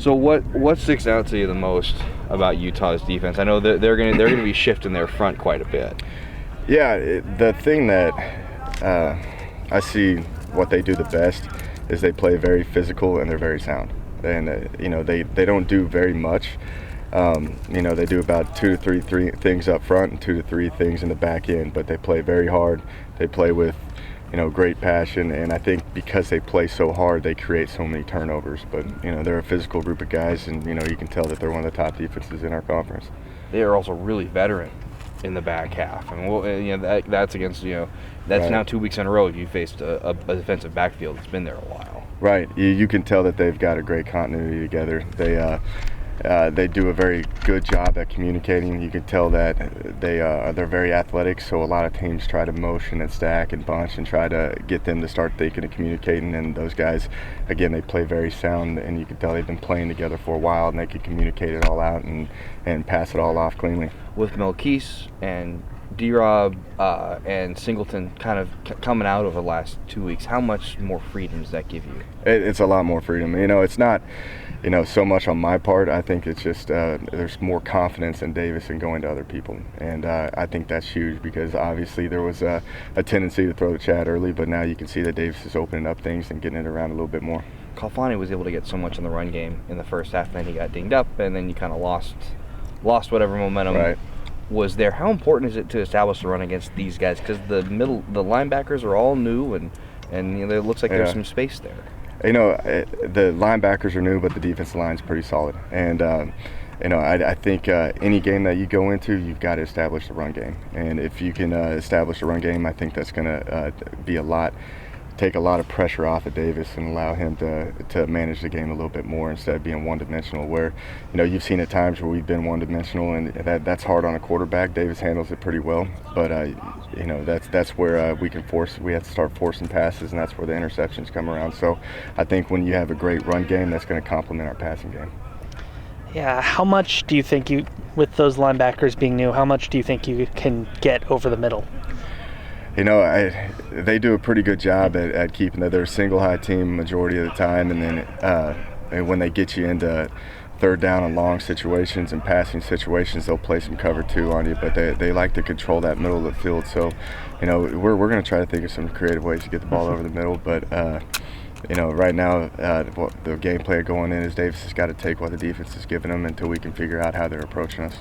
So what sticks out to you the most about Utah's defense? I know that they're gonna be shifting their front quite a bit. Yeah, the thing that I see what they do the best is they play very physical and they're very sound. And they don't do very much. They do about two to three things up front and 2 to 3 things in the back end, but they play very hard. They play with great passion, and I think because they play so hard, they create so many turnovers. But they're a physical group of guys, and you can tell that they're one of the top defenses in our conference. They are also really veteran in the back half. I mean, that's against that's Right. now 2 weeks in a row you faced a defensive backfield that's been there a while. Right. You can tell that they've got a great continuity together. They do a very good job at communicating. You can tell that they're very athletic, so a lot of teams try to motion and stack and bunch and try to get them to start thinking and communicating. And those guys, again, they play very sound, and you can tell they've been playing together for a while, and they can communicate it all out and pass it all off cleanly. With Melquise and D-Rob and Singleton kind of coming out over the last 2 weeks, how much more freedom does that give you? It's a lot more freedom. It's not so much on my part. I think it's just there's more confidence in Davis in going to other people, and I think that's huge because obviously there was a tendency to throw to Chad early, but now you can see that Davis is opening up things and getting it around a little bit more. Kalfani was able to get so much in the run game in the first half, and then he got dinged up, and then you kind of lost whatever momentum Right. was there. How important is it to establish the run against these guys? Because the linebackers are all new, and it looks like there's some space there. The linebackers are new, but the defensive line's pretty solid. And I think any game that you go into, you've got to establish the run game. And if you can establish a run game, I think that's going to take a lot of pressure off of Davis and allow him to manage the game a little bit more instead of being one-dimensional. Where you've seen at times where we've been one-dimensional, and that's hard on a quarterback. Davis handles it pretty well, but that's where we have to start forcing passes, and that's where the interceptions come around. So I think when you have a great run game, that's going to complement our passing game. Yeah, how much do you think with those linebackers being new, how much do you think you can get over the middle? They do a pretty good job at keeping that. They're a single high team majority of the time, and then when they get you into third down and long situations and passing situations, they'll play some cover 2 on you, but they like to control that middle of the field. So, we're going to try to think of some creative ways to get the ball over the middle, but right now the game plan going in is Davis has got to take what the defense is giving them until we can figure out how they're approaching us.